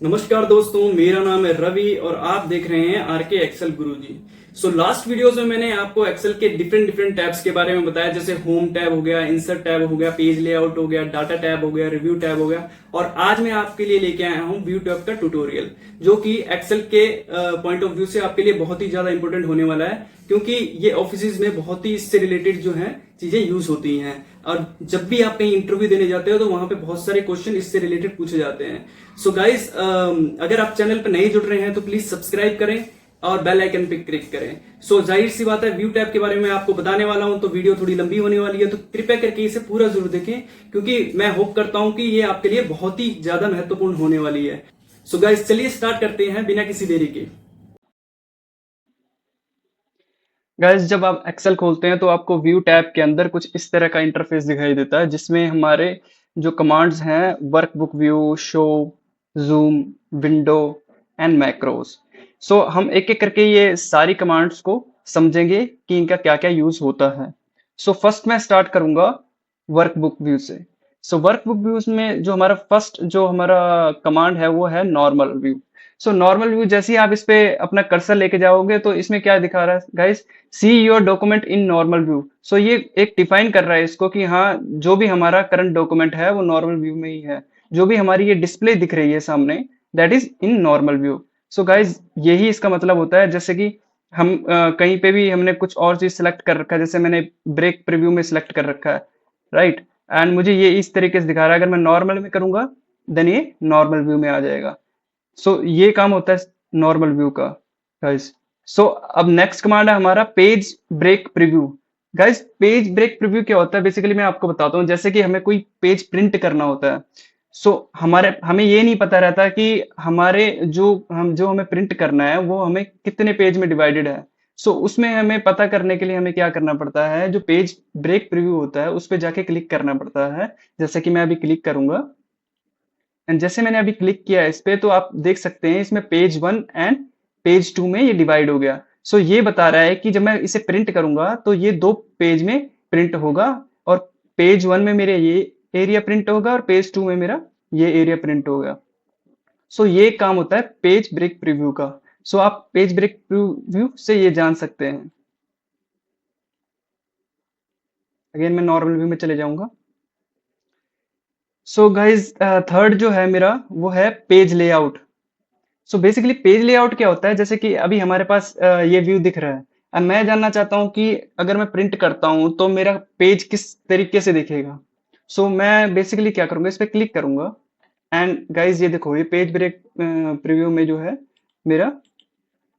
नमस्कार दोस्तों, मेरा नाम है रवि और आप देख रहे हैं आरके एक्सेल गुरुजी। लास्ट वीडियोस में मैंने आपको एक्सेल के डिफरेंट डिफरेंट टैब्स के बारे में बताया, जैसे होम टैब हो गया, इंसर्ट टैब हो गया, पेज लेआउट हो गया, डाटा टैब हो गया, रिव्यू टैब हो गया। और आज मैं आपके लिए लेके आया हूं व्यू टैब का ट्यूटोरियल, जो कि एक्सेल के पॉइंट ऑफ व्यू से आपके लिए बहुत ही ज्यादा इंपॉर्टेंट होने वाला है, क्योंकि ये ऑफिस में बहुत ही इससे रिलेटेड जो है चीजें यूज होती हैं। और जब भी आप कहीं इंटरव्यू देने जाते हो तो वहां पे बहुत सारे क्वेश्चन इससे रिलेटेड पूछे जाते हैं। गाइस, अगर आप चैनल पर नहीं जुड़ रहे हैं तो प्लीज सब्सक्राइब करें और बेल आइकन पे क्लिक करें। जाहिर सी बात है, व्यू टैब के बारे में आपको बताने वाला हूं तो वीडियो थोड़ी लंबी होने वाली है, तो कृपया करके इसे पूरा जरूर देखें, क्योंकि मैं होप करता हूं कि ये आपके लिए बहुत ही ज्यादा महत्वपूर्ण होने वाली है। गाइस, चलिए स्टार्ट करते हैं बिना किसी देरी के। गाइस, जब आप एक्सेल खोलते हैं तो आपको व्यू टैब के अंदर कुछ इस तरह का इंटरफेस दिखाई देता है, जिसमें हमारे जो कमांड्स हैं workbook view, show, zoom, window and macros. हम एक एक करके ये सारी कमांड्स को समझेंगे कि इनका क्या क्या यूज होता है। फर्स्ट मैं स्टार्ट करूंगा वर्कबुक व्यू से। वर्कबुक व्यूज में जो हमारा फर्स्ट जो हमारा कमांड है वो है नॉर्मल व्यू। नॉर्मल व्यू जैसे ही आप इस पे अपना कर्सर लेके जाओगे तो इसमें क्या दिखा रहा है guys? See your document in normal view. ये एक डिफाइन कर रहा है इसको कि हाँ, जो भी हमारा करंट डॉक्यूमेंट है वो नॉर्मल व्यू में ही है। जो भी हमारी ये डिस्प्ले दिख रही है सामने, that is in normal view. Guys, यही इसका मतलब होता है। जैसे कि हम कहीं पे भी हमने कुछ और चीज सिलेक्ट कर रखा है, जैसे मैंने ब्रेक प्रीव्यू में सिलेक्ट कर रखा है, राइट? एंड मुझे ये इस तरीके से दिखा रहा है। अगर मैं नॉर्मल में करूंगा देन ये नॉर्मल व्यू में आ जाएगा। ये काम होता है नॉर्मल व्यू का, गाइस। अब नेक्स्ट कमांड है हमारा page break preview. Guys, page break preview क्या होता है? बेसिकली मैं आपको बताता हूँ। जैसे कि हमें कोई पेज प्रिंट करना होता है, हमारे हमें ये नहीं पता रहता कि हमारे जो हमें प्रिंट करना है वो हमें कितने पेज में डिवाइडेड है। उसमें हमें पता करने के लिए हमें क्या करना पड़ता है? जो पेज ब्रेक प्रीव्यू होता है उस पर जाके क्लिक करना पड़ता है। जैसे कि मैं अभी क्लिक करूंगा एंड जैसे मैंने अभी क्लिक किया इस पे, तो आप देख सकते हैं इसमें पेज 1 एंड पेज 2 में ये डिवाइड हो गया। ये बता रहा है कि जब मैं इसे प्रिंट करूंगा तो ये दो पेज में प्रिंट होगा, और पेज 1 में मेरे ये एरिया प्रिंट होगा और पेज 2 में मेरा ये एरिया प्रिंट होगा। ये काम होता है पेज ब्रेक प्रीव्यू का। आप पेज ब्रेक प्रीव्यू से ये जान सकते हैं। अगेन मैं नॉर्मल व्यू में चले जाऊंगा। गाइज, थर्ड जो है मेरा वो है page layout. Basically page layout क्या होता है? जैसे कि अभी हमारे पास ये व्यू दिख रहा है। अब मैं जानना चाहता हूँ कि अगर मैं प्रिंट करता हूँ तो मेरा पेज किस तरीके से दिखेगा। मैं बेसिकली क्या करूंगा, इस पे क्लिक करूंगा एंड गाइज ये देखो, ये पेज ब्रेक प्रीव्यू में जो है मेरा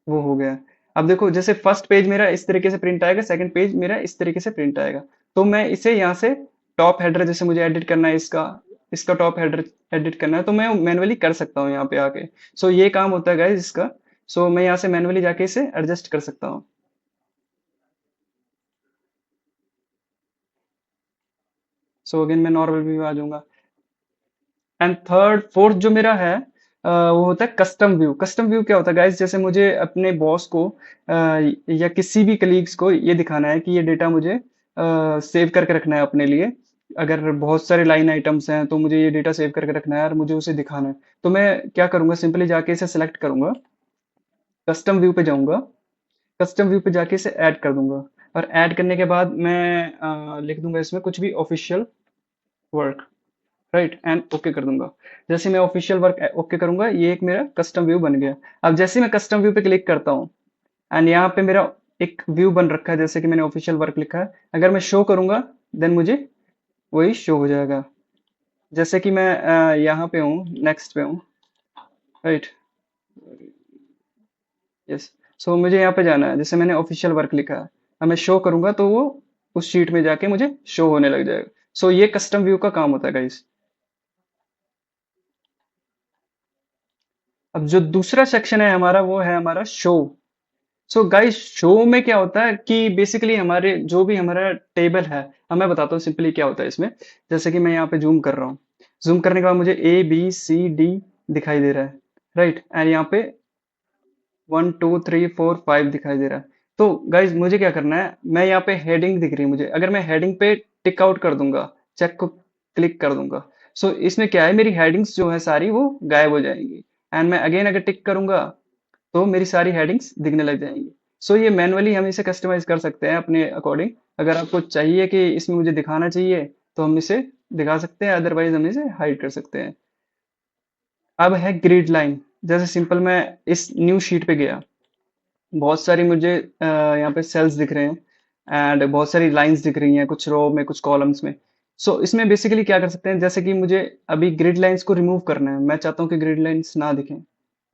वो हो गया। अब देखो, जैसे फर्स्ट पेज मेरा इस तरीके से प्रिंट आएगा, सेकंड पेज मेरा इस तरीके से प्रिंट आएगा। तो मैं इसे यहाँ से टॉप हेडर, जैसे मुझे एडिट करना है इसका इसका टॉप हेडर एडिट करना है तो मैं मैनुअली कर सकता हूँ यहाँ पे आके। ये काम होता है गाइस इसका। मैं यहाँ से मैनुअली जाके इसे एडजस्ट कर सकता हूँ। अगेन मैं नॉर्मल व्यू आ जाऊंगा। एंड थर्ड फोर्थ जो मेरा है वो होता है कस्टम व्यू। कस्टम व्यू क्या होता है गाइस? जैसे मुझे अपने बॉस को या किसी भी कलीग्स को ये दिखाना है कि ये डेटा मुझे सेव करके रखना है अपने लिए। अगर बहुत सारे लाइन आइटम्स हैं तो मुझे ये डेटा सेव करके रखना है और मुझे उसे दिखाना है। तो मैं क्या करूंगा, सिंपली जाके इसे सेलेक्ट करूंगा, कस्टम व्यू पे जाऊंगा, कस्टम व्यू पे जाके इसे ऐड कर दूंगा। और ऐड करने के बाद मैं लिख दूंगा इसमें कुछ भी official work, right, and okay कर दूंगा। जैसे मैं ऑफिशियल वर्क ओके करूंगा, ये एक मेरा कस्टम व्यू बन गया। अब जैसे मैं कस्टम व्यू पे क्लिक करता हूँ एंड यहाँ पे मेरा एक व्यू बन रखा है, जैसे कि मैंने ऑफिशियल वर्क लिखा है। अगर मैं शो करूंगा देन मुझे वही शो हो जाएगा। जैसे कि मैं यहाँ पे हूँ, नेक्स्ट पे हूँ, राइट, यस। मुझे यहाँ पे जाना है, जैसे मैंने ऑफिशियल वर्क लिखा है। अब मैं शो करूंगा तो वो उस शीट में जाके मुझे शो होने लग जाएगा। ये कस्टम व्यू का काम होता है गाइस। अब जो दूसरा सेक्शन है हमारा वो है हमारा शो। गाइस, शो में क्या होता है कि बेसिकली हमारे जो भी हमारा टेबल है, अब मैं बताता हूँ सिंपली क्या होता है इसमें। जैसे कि मैं यहाँ पे जूम कर रहा हूँ, जूम करने के बाद मुझे ए बी सी डी दिखाई दे रहा है, राइट, एंड यहाँ पे 1 2 3 4 5 दिखाई दे रहा है। तो गाइज मुझे क्या करना है, मैं यहाँ पे हेडिंग दिख रही है मुझे, अगर मैं हेडिंग पे टिक आउट कर दूंगा, चेक को क्लिक कर दूंगा, इसमें क्या है, मेरी हेडिंग्स जो है सारी वो गायब हो जाएंगी। एंड मैं अगेन अगर टिक करूंगा तो मेरी सारी हेडिंग्स दिखने लग जाएंगी। सो ये मैनुअली हम इसे कस्टमाइज कर सकते हैं अपने अकॉर्डिंग। अगर आपको चाहिए कि इसमें मुझे दिखाना चाहिए तो हम इसे दिखा सकते हैं, अदरवाइज हम इसे हाइड कर सकते हैं। अब है ग्रिड लाइन। जैसे सिंपल मैं इस न्यू शीट पे गया, बहुत सारी मुझे यहाँ पे सेल्स दिख रहे हैं एंड बहुत सारी लाइंस दिख रही हैं, कुछ रो में कुछ कॉलम्स में। सो इसमें बेसिकली क्या कर सकते हैं, जैसे कि मुझे अभी ग्रिड लाइंस को रिमूव करना है, मैं चाहता हूँ कि ग्रिड लाइंस ना दिखें।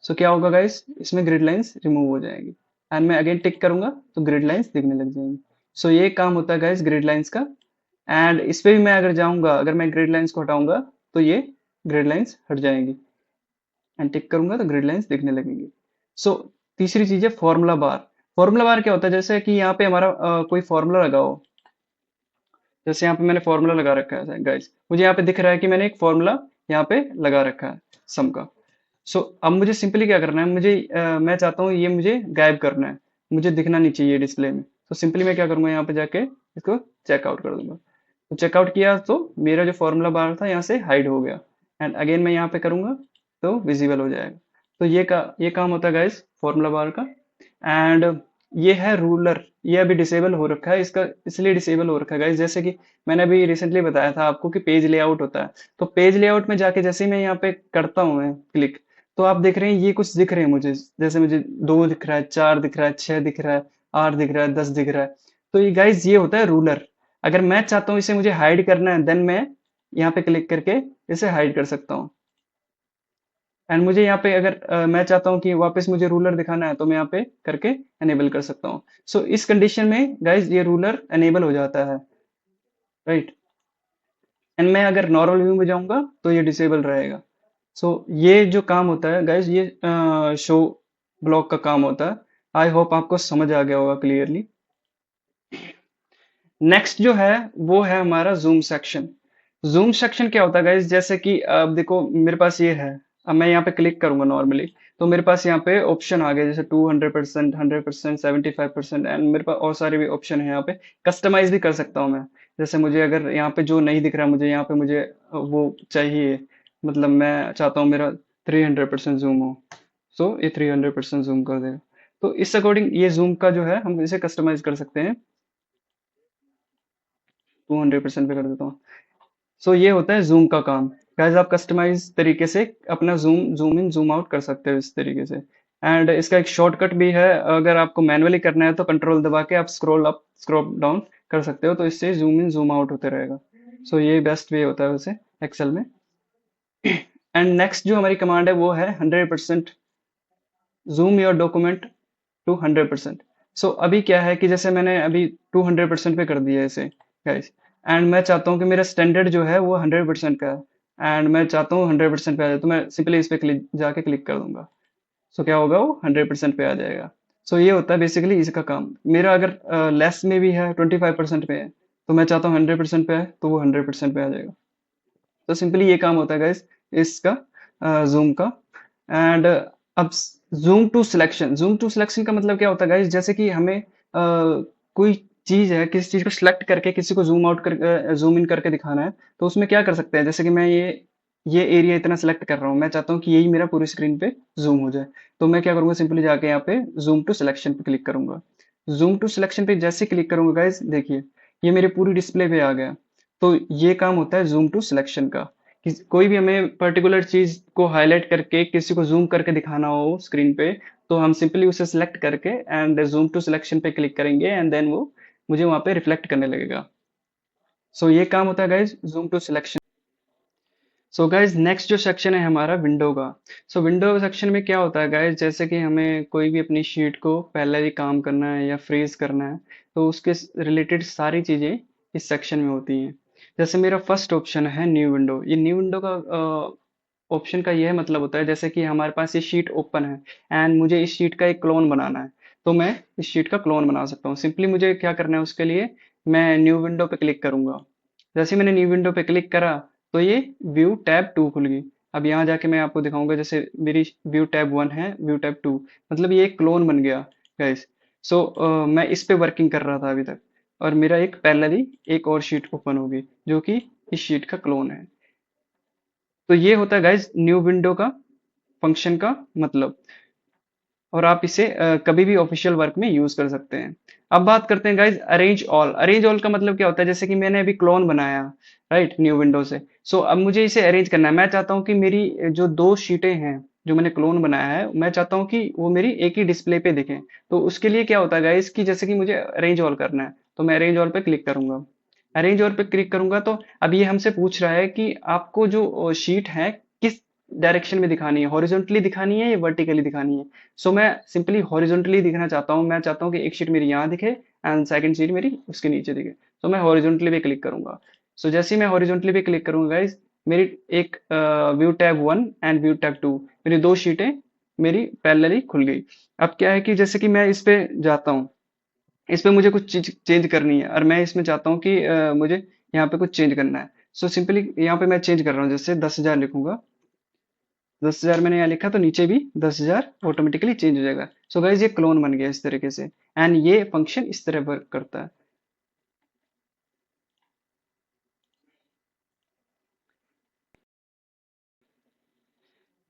सो क्या होगा गाइस, इसमें ग्रिड लाइंस रिमूव हो जाएगी एंड मैं अगेन टिक करूंगा तो ग्रिड लाइंस दिखने लग जाएंगी। सो ये काम होता है गाइस ग्रिड लाइंस का। एंड इस पे भी मैं अगर जाऊंगा, अगर मैं ग्रिड लाइंस को हटाऊंगा तो ये ग्रिड लाइंस हट जाएंगी एंड टिक करूंगा तो ग्रिड लाइंस दिखने लगेंगी। सो तीसरी चीज है फॉर्मूला बार। फॉर्मूला बार क्या होता है, जैसे कि यहाँ पे हमारा कोई फॉर्मूला लगा हो। जैसे यहाँ पे मैंने फॉर्मूला लगा रखा है गाइस, मुझे यहाँ पे दिख रहा है कि मैंने एक फॉर्मूला यहाँ पे लगा रखा है सम का। सो अब मुझे सिंपली क्या करना है, मैं चाहता हूँ ये मुझे गायब करना है, मुझे दिखना नहीं चाहिए डिस्प्ले में। तो सिंपली मैं क्या करूंगा, यहाँ पे जाके इसको चेकआउट कर दूंगा। तो चेकआउट किया तो मेरा जो फॉर्मूला बार था यहाँ से हाइड हो गया एंड अगेन मैं यहाँ पे करूंगा तो विजिबल हो जाएगा। तो ये काम होता है गाइस फॉर्मूला बार का। एंड ये है रूलर, ये अभी डिसेबल हो रखा है, इसका इसलिए डिसेबल हो रखा है गाइस, जैसे कि मैंने अभी रिसेंटली बताया था आपको कि पेज लेआउट होता है। तो पेज लेआउट में जाके जैसे ही मैं यहाँ पे करता हूँ मैं क्लिक, तो आप देख रहे हैं ये कुछ दिख रहे हैं मुझे, जैसे मुझे 2 दिख रहा है, 4 दिख रहा है, 6 दिख रहा है, 8 दिख रहा है, 10 दिख रहा है। तो ये गाइस ये होता है रूलर। अगर मैं चाहता हूँ इसे मुझे हाइड करना है, देन मैं यहाँ पे क्लिक करके इसे हाइड कर सकता हूँ। एंड मुझे यहाँ पे अगर मैं चाहता हूँ कि वापस मुझे रूलर दिखाना है तो मैं यहाँ पे करके एनेबल कर सकता हूँ। सो इस कंडीशन में गाइज ये रूलर एनेबल हो जाता है, राइट। एंड मैं अगर नॉर्मल व्यू में जाऊंगा तो ये डिसेबल रहेगा। सो ये जो काम होता है गाइज, ये शो ब्लॉक का काम होता है। आई होप आपको समझ आ गया होगा क्लियरली। नेक्स्ट जो है वो है हमारा जूम सेक्शन। जूम सेक्शन क्या होता है गाइज, जैसे कि अब देखो मेरे पास ये है, अब मैं यहाँ पे क्लिक करूंगा नॉर्मली तो मेरे पास यहाँ पे ऑप्शन आ गए, जैसे 200%, 100%, 75% एंड मेरे पास और सारे भी ऑप्शन है यहाँ पे। कस्टमाइज भी कर सकता हूँ मैं, जैसे मुझे अगर यहाँ पे जो नहीं दिख रहा मुझे यहाँ पे मुझे वो चाहिए, मतलब मैं चाहता हूँ मेरा 300% जूम हो, सो ये 300% जूम कर देगा। तो इस अकॉर्डिंग ये जूम का जो है हम इसे कस्टमाइज कर सकते हैं। 200% पे कर देता हूँ। सो ये होता है जूम का काम। गाइस आप कस्टमाइज तरीके से अपना zoom zoom in zoom out कर सकते हो इस तरीके से। एंड इसका एक शॉर्टकट भी है, अगर आपको मैनुअली करना है तो कंट्रोल दबा के आप स्क्रॉल अप स्क्रॉल डाउन कर सकते हो, तो इससे जूम इन जूम आउट होते रहेगा। सो ये बेस्ट वे होता है वैसे एक्सेल में। एंड नेक्स्ट जो हमारी कमांड है वो है 100% जूम योर डॉक्यूमेंट टू 100%। सो अभी क्या है कि जैसे मैंने अभी 200% पे कर दिया है इसे गाइस, एंड मैं चाहता हूँ कि मेरा स्टैंडर्ड जो है वो 100% का है एंड मैं चाहता हूँ 100% पे आ जाए, तो मैं सिंपली इस पे क्लिक जाके क्लिक कर दूंगा। सो क्या होगा, वो 100% पे आ जाएगा। सो ये होता है बेसिकली इसका काम। मेरा अगर लेस में भी है, 25% पे है, तो मैं चाहता हूँ 100% पे है तो वो 100% पे आ जाएगा। तो सिंपली ये काम होता है गाइस इसका जूम का। एंड अब जूम टू सिलेक्शन का मतलब क्या होता है गाइस, जैसे कि हमें कोई चीज है, किसी चीज को सिलेक्ट करके किसी को जूम आउट कर जूम इन करके दिखाना है, तो उसमें क्या कर सकते हैं, जैसे कि मैं ये एरिया इतना सिलेक्ट कर रहा हूँ, मैं चाहता हूँ कि यही मेरा पूरी स्क्रीन पे जूम हो जाए। तो मैं क्या करूंगा, सिंपली जाके यहाँ पे जूम टू सिलेक्शन पे क्लिक करूंगा। जूम टू सिलेक्शन पे जैसे क्लिक करूंगा गाइस, देखिए ये मेरे पूरी डिस्प्ले पे आ गया। तो ये काम होता है जूम टू सिलेक्शन का। कोई भी हमें पर्टिकुलर चीज को हाईलाइट करके किसी को जूम करके दिखाना हो स्क्रीन पे, तो हम सिंपली उसे सिलेक्ट करके एंड जूम टू सिलेक्शन पे क्लिक करेंगे एंड देन वो मुझे वहां पे रिफ्लेक्ट करने लगेगा। सो ये काम होता है guys zoom to selection. So guys next जो सेक्शन है हमारा विंडो का। सो विंडो सेक्शन में क्या होता है गाइज, जैसे कि हमें कोई भी अपनी शीट को पहले ही काम करना है या फ्रीज करना है, तो उसके रिलेटेड सारी चीजें इस सेक्शन में होती हैं। जैसे मेरा फर्स्ट ऑप्शन है न्यू विंडो। ये न्यू विंडो का ऑप्शन का यह मतलब होता है, जैसे कि हमारे पास ये शीट ओपन है एंड मुझे इस शीट का एक क्लोन बनाना है, तो मैं इस शीट का क्लोन बना सकता हूँ। सिंपली मुझे क्या करना है, उसके लिए मैं न्यू विंडो पे क्लिक करूंगा। जैसे ही मैंने न्यू विंडो पे क्लिक करा तो ये व्यू टैब 2 खुल गई। अब यहाँ जाके मैं आपको दिखाऊंगा, जैसे मेरी व्यू टैब 1 है, व्यू टैब 2 मतलब ये एक क्लोन बन गया गाइस। सो मैं इस पे वर्किंग कर रहा था अभी तक और मेरा एक पैरेलली एक और शीट ओपन होगी जो कि इस शीट का क्लोन है। तो ये होता है गाइज न्यू विंडो का फंक्शन का मतलब, और आप इसे कभी भी ऑफिशियल वर्क में यूज कर सकते हैं। अब बात करते हैं guys arrange all. Arrange all का मतलब क्या होता है, जैसे कि मैंने अभी क्लोन बनाया राइट न्यू विंडो से। सो अब मुझे इसे अरेंज करना है। मैं चाहता हूँ कि मेरी जो दो शीटें हैं जो मैंने क्लोन बनाया है, मैं चाहता हूँ कि वो मेरी एक ही डिस्प्ले पे दिखें। तो उसके लिए क्या होता है गाइज कि जैसे कि मुझे अरेंज ऑल करना है, तो मैं अरेंज ऑल पे क्लिक करूंगा। अरेंज ऑल पे क्लिक करूंगा तो अब ये हमसे पूछ रहा है कि आपको जो शीट है किस डायरेक्शन में दिखानी है, हॉरिजॉन्टली दिखानी है या वर्टिकली दिखानी है। सो मैं सिंपली हॉरिजॉन्टली दिखना चाहता हूँ। मैं चाहता हूँ कि एक शीट मेरी यहाँ दिखे एंड सेकंड शीट मेरी उसके नीचे दिखे। तो मैं हॉरिजॉन्टली पे क्लिक करूंगा। सो जैसे ही मैं हॉरिजॉन्टली पे क्लिक करूंगा गाइज, मेरी एक view tab 1 and view tab 2, मेरी दो शीटें मेरी पैरेलली खुल गई। अब क्या है कि जैसे कि मैं इस पे जाता हूँ, इस पे मुझे कुछ चीज चेंज करनी है, और मैं इसमें चाहता हूँ कि मुझे यहाँ पे कुछ चेंज करना है। सो सिंपली यहाँ पे मैं चेंज कर रहा हूँ, जैसे 10,000 लिखूंगा। 10,000 मैंने यहाँ लिखा तो नीचे भी 10,000 ऑटोमेटिकली चेंज हो जाएगा। सो गाइज ये क्लोन बन गया इस तरीके से, एंड ये फंक्शन इस तरह वर्क करता है।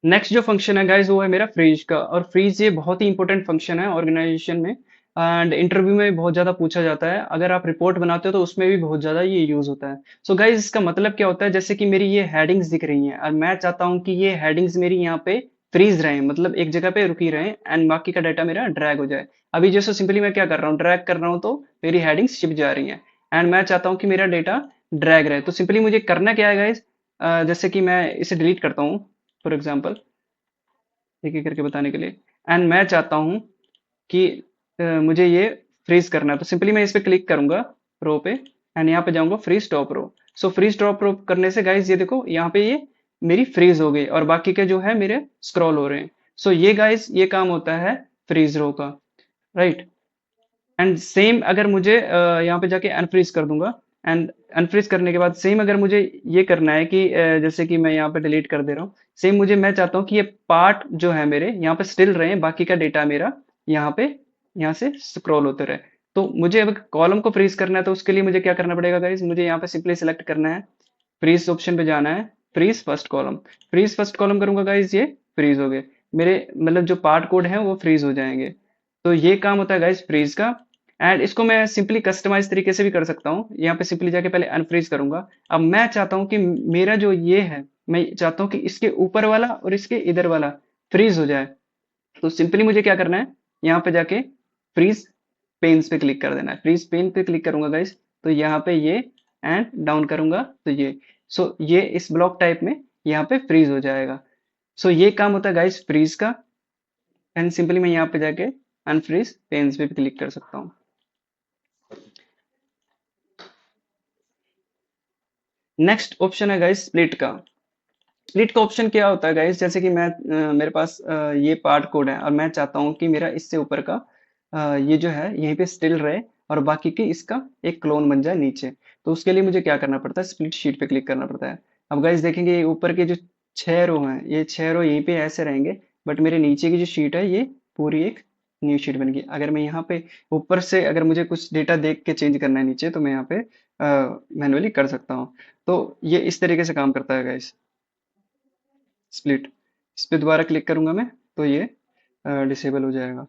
नेक्स्ट जो फंक्शन है गाइज वो है मेरा फ्रीज का। और फ्रीज ये बहुत ही इंपॉर्टेंट फंक्शन है ऑर्गेनाइजेशन में, एंड इंटरव्यू में बहुत ज्यादा पूछा जाता है। अगर आप रिपोर्ट बनाते हो तो उसमें भी बहुत ज्यादा ये यूज होता है। सो गाइज इसका मतलब क्या होता है, जैसे कि मेरी ये हेडिंग्स दिख रही हैं और मैं चाहता हूँ कि ये हेडिंग्स मेरी यहाँ पे फ्रीज रहे, मतलब एक जगह पे रुकी रहे, एंड बाकी का डाटा मेरा ड्रैग हो जाए। अभी जैसे सिंपली मैं क्या कर रहा हूँ, ड्रैग कर रहा हूँ तो मेरी हेडिंग्स छिप जा रही हैं, एंड मैं चाहता हूँ कि मेरा डेटा ड्रैग रहे। तो सिंपली मुझे करना क्या है गाइज, जैसे कि मैं इसे डिलीट करता हूँ फॉर एग्जाम्पल, एक एक करके बताने के लिए। एंड मैं चाहता हूँ कि मुझे ये फ्रीज करना है, तो सिंपली मैं इस पे क्लिक करूंगा रो पे, एंड यहाँ पे जाऊंगा फ्रीज टॉप रो। सो फ्रीज टॉप रो करने से गाइज ये देखो यहाँ पे ये मेरी फ्रीज हो गई, और बाकी के जो है मेरे स्क्रॉल हो रहे हैं। सो ये गाइज ये काम होता है फ्रीज रो का, राइट। एंड सेम अगर मुझे यहाँ पे जाके अनफ्रीज कर दूंगा, एंड अनफ्रीज करने के बाद सेम अगर मुझे ये करना है कि जैसे कि मैं यहाँ पे डिलीट कर दे रहा हूँ, सेम मुझे मैं चाहता हूँ कि ये पार्ट जो है मेरे यहाँ पे स्टिल रहे, बाकी का डेटा मेरा यहाँ पे यहाँ से स्क्रॉल होते रहे। तो मुझे अब कॉलम को फ्रीज करना है, तो उसके लिए मुझे क्या करना पड़ेगा गाइज, मुझे यहाँ पे सिंपली सिलेक्ट करना है, फ्रीज ऑप्शन पे जाना है, freeze first column. Freeze first column करूंगा गाइज, ये फ्रीज हो गए मेरे, मतलब जो पार्ट कोड है वो फ्रीज हो जाएंगे। तो ये काम होता है गाइज फ्रीज का। एंड इसको मैं सिंपली कस्टमाइज तरीके से भी कर सकता हूँ। यहाँ पे सिंपली जाके पहले अनफ्रीज करूंगा। अब मैं चाहता हूँ कि मेरा जो ये है, मैं चाहता हूँ कि इसके ऊपर वाला और इसके इधर वाला फ्रीज हो जाए। तो सिंपली मुझे क्या करना है, यहाँ पे जाके फ्रीज पेन्स पे क्लिक कर देना है। फ्रीज पेन पे क्लिक करूंगा गाइस, तो यहाँ पे ये, एंड डाउन करूंगा तो ये। सो ये इस ब्लॉक टाइप में यहाँ पे फ्रीज हो जाएगा। सो ये काम होता है गाइस फ्रीज का। एंड सिंपली मैं यहाँ पे जाके अनफ्रीज पेन्स पे भी क्लिक कर सकता हूँ। नेक्स्ट ऑप्शन है गाइस स्प्लिट का। स्प्लिट का ऑप्शन क्या होता है गाइस, जैसे कि मैं मेरे पास ये पार्ट कोड है, और मैं चाहता हूँ कि मेरा इससे ऊपर का ये जो है यहीं पे स्टिल रहे, और बाकी की इसका एक क्लोन बन जाए नीचे। तो उसके लिए मुझे क्या करना पड़ता है, स्प्लिट शीट पे क्लिक करना पड़ता है। अब गाइस देखेंगे ये ऊपर के जो 6 रो हैं, ये 6 रो यहीं पे ऐसे रहेंगे, बट मेरे नीचे की जो शीट है ये पूरी एक न्यू शीट बन गई। अगर मैं यहाँ पे ऊपर से अगर मुझे कुछ डेटा देख के चेंज करना है नीचे, तो मैं यहाँ पे मैनुअली कर सकता हूँ। तो ये इस तरीके से काम करता है गाइस स्प्लिट। इस पे दोबारा क्लिक करूंगा मैं, तो ये डिसेबल हो जाएगा।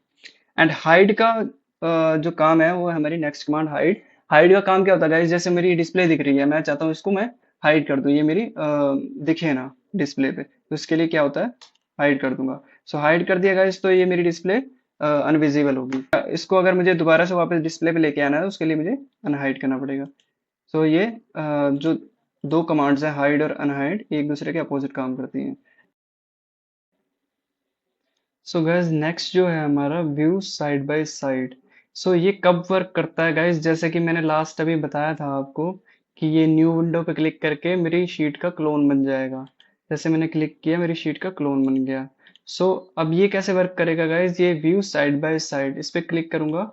एंड हाइड का जो काम है वो है हमारी नेक्स्ट कमांड हाइड। हाइड का काम क्या होता है गाइस, जैसे मेरी डिस्प्ले दिख रही है, मैं चाहता हूँ इसको मैं हाइड कर दूं, ये मेरी दिखे ना डिस्प्ले पे। तो इसके लिए क्या होता है, हाइड कर दूंगा। सो हाइड कर दिया गाइस, तो ये मेरी डिस्प्ले अनविजिबल होगी। इसको अगर मुझे दोबारा से वापस डिस्प्ले पे लेके आना है, तो उसके लिए मुझे अनहाइड करना पड़ेगा। सो ये जो दो कमांड्स है हाइड और अनहाइड, एक दूसरे के अपोजिट काम करती हैं। सो गाइज नेक्स्ट जो है हमारा व्यू साइड बाय साइड। सो ये कब वर्क करता है गाइज, जैसे कि मैंने लास्ट अभी बताया था आपको कि ये न्यू विंडो पे क्लिक करके मेरी शीट का क्लोन बन जाएगा। जैसे मैंने क्लिक किया मेरी शीट का क्लोन बन गया। सो अब ये कैसे वर्क करेगा गाइज, ये व्यू साइड बाय साइड इस पे क्लिक करूंगा,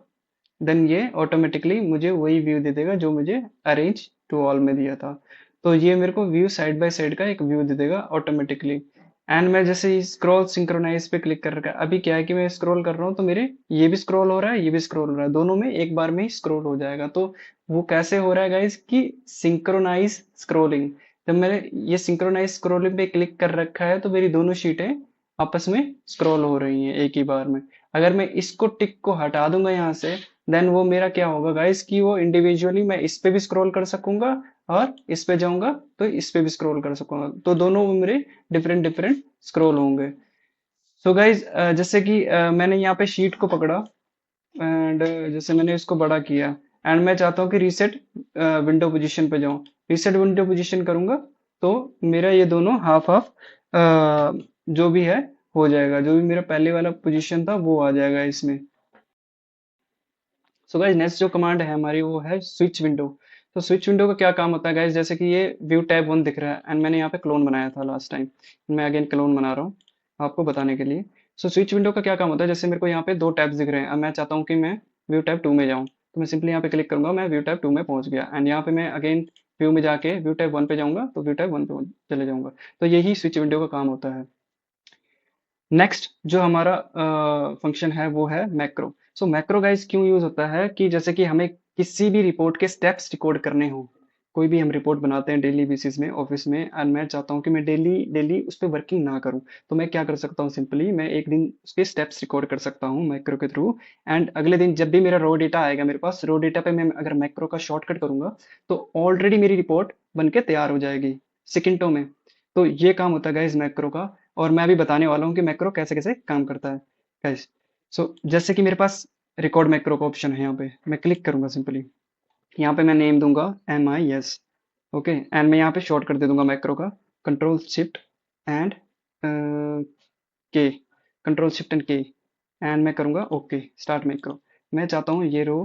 देन ये ऑटोमेटिकली मुझे वही व्यू दे देगा जो मुझे अरेंज टू ऑल में दिया था। तो ये मेरे को व्यू साइड बाय साइड का एक व्यू दे देगा ऑटोमेटिकली। एंड मैं जैसे ही स्क्रॉल सिंक्रोनाइज पे क्लिक कर रखा है, अभी क्या है कि मैं स्क्रॉल कर रहा हूँ तो मेरे ये भी स्क्रॉल हो रहा है, ये भी स्क्रॉल हो रहा है, दोनों में एक बार में ही स्क्रॉल हो जाएगा। तो वो कैसे हो रहा है गाइज कि सिंक्रोनाइज स्क्रॉलिंग। जब मैंने ये सिंक्रोनाइज स्क्रॉलिंग पे क्लिक कर रखा है, तो मेरी दोनों शीटें आपस में स्क्रॉल हो रही हैं एक ही बार में। अगर मैं इसको टिक को हटा दूंगा यहाँ से, देन वो मेरा क्या होगा गाइस कि वो इंडिविजुअली मैं इस पे भी स्क्रॉल कर सकूंगा और इस पे जाऊंगा तो इस पे भी स्क्रॉल कर सकूंगा, तो दोनों मेरे डिफरेंट डिफरेंट स्क्रॉल होंगे। सो गाइज जैसे कि मैंने यहाँ पे शीट को पकड़ा एंड जैसे मैंने इसको बड़ा किया एंड मैं चाहता हूँ कि रीसेट विंडो पोजीशन पे जाऊँ। रीसेट विंडो पोजीशन करूंगा तो मेरा ये दोनों हाफ हाफ जो भी है हो जाएगा, जो भी मेरा पहले वाला पोजीशन था वो आ जाएगा इसमें। सो गाइज नेक्स्ट जो कमांड है हमारी वो है स्विच विंडो। तो स्विच विंडो का क्या काम होता है गाइज, जैसे कि ये व्यू टैब 1 दिख रहा है एंड मैंने यहाँ पे क्लोन बनाया था लास्ट टाइम, मैं अगेन क्लोन बना रहा हूँ आपको बताने के लिए। सो स्विच विंडो का क्या काम होता है, जैसे मेरे को यहाँ पे 2 टैब्स दिख रहे हैं, अब मैं चाहता हूँ कि मैं व्यू टैब 2 में जाऊँ, तो मैं सिंपली यहाँ पे क्लिक करूंगा, मैं व्यू टैब 2 में पहुंच गया एंड यहाँ पे मैं अगेन व्यू में जाके व्यू टैब 1 पे जाऊंगा तो व्यू टैब 1 पे चले जाऊंगा। तो यही स्विच विंडो का काम होता है। नेक्स्ट जो हमारा फंक्शन है वो है मैक्रो। सो मैक्रो गाइस क्यों यूज होता है कि जैसे कि हमें किसी भी रिपोर्ट के स्टेप्स रिकॉर्ड करने हो, कोई भी हम रिपोर्ट बनाते हैं डेली बेसिस में ऑफिस में एंड मैं चाहता हूँ कि मैं डेली डेली उस पर वर्किंग ना करूँ, तो मैं क्या कर सकता हूँ, सिंपली मैं एक दिन उसके स्टेप्स रिकॉर्ड कर सकता हूँ मैक्रो के थ्रू एंड अगले दिन जब भी मेरा रॉ डेटा आएगा मेरे पास, रॉ डेटा पे मैं अगर मैक्रो का शॉर्टकट करूंगा तो ऑलरेडी मेरी रिपोर्ट बन के तैयार हो जाएगी सेकेंडों में। तो ये काम होता है गाइस मैक्रो का, और मैं अभी बताने वाला हूँ कि मैक्रो कैसे कैसे काम करता है गाइस। सो जैसे कि मेरे पास रिकॉर्ड मैक्रो का ऑप्शन है, यहाँ पे मैं क्लिक करूंगा सिंपली, यहाँ पे मैं नेम दूंगा MIS, ओके एंड मैं यहाँ पे शॉर्ट कर दे दूंगा मैक्रो का कंट्रोल शिफ्ट एंड के, कंट्रोल शिफ्ट एंड के एंड मैं करूंगा ओके स्टार्ट मैक्रो। मैं चाहता हूँ ये रो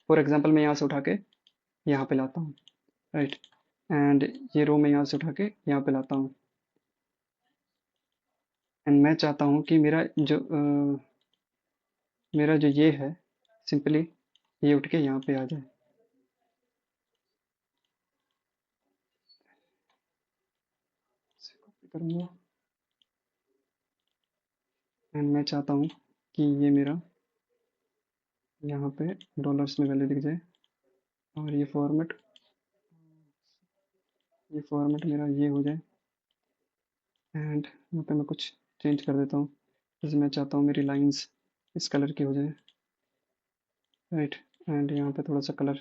फॉर एग्जांपल मैं यहाँ से उठा के यहाँ पे लाता हूँ, राइट, एंड ये रो मैं यहाँ से उठा के यहाँ पे लाता हूँ एंड मैं चाहता हूँ कि मेरा जो ये है सिंपली ये उठ के यहाँ पे आ जाए। इसे कॉपी करूँगा एंड मैं चाहता हूँ कि ये मेरा यहाँ पे डॉलर्स में वैल्यू दिख जाए और ये फॉर्मेट मेरा ये हो जाए एंड यहाँ पे मैं कुछ चेंज कर देता हूँ, जैसे मैं चाहता हूँ मेरी लाइंस इस कलर की हो जाए, राइट, एंड यहाँ पे थोड़ा सा कलर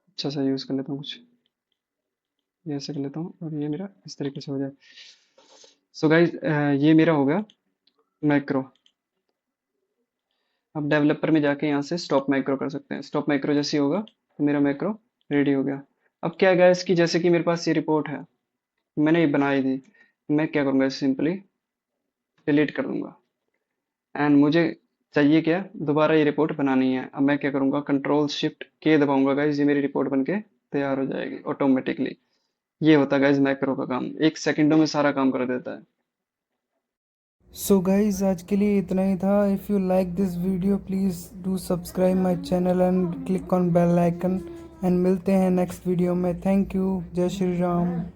अच्छा सा यूज़ कर लेता हूँ, कुछ ये ऐसे कर लेता हूँ और ये मेरा इस तरीके से हो जाए। सो गाइज ये मेरा हो गया मैक्रो। अब डेवलपर में जाके यहाँ से स्टॉप मैक्रो कर सकते हैं, स्टॉप मैक्रो जैसे ही होगा तो मेरा मैक्रो रेडी हो गया। अब क्या है इसकी, जैसे कि मेरे पास ये रिपोर्ट है मैंने ये बनाई थी, मैं क्या करूँगा सिंपली डिलीट कर दूंगा एंड मुझे चाहिए क्या, दोबारा ये रिपोर्ट बनानी है। अब मैं क्या करूँगा कंट्रोल शिफ्ट के दबाऊंगा गाइज, ये मेरी रिपोर्ट बन के तैयार हो जाएगी ऑटोमेटिकली। ये होता है गाइज मैक्रो का काम, 1 सेकंडों में सारा काम कर देता है। सो गाइज आज के लिए इतना ही था। If you like this video please do subscribe my channel and click on bell icon and मिलते हैं नेक्स्ट वीडियो में। Thank you. जय श्री राम।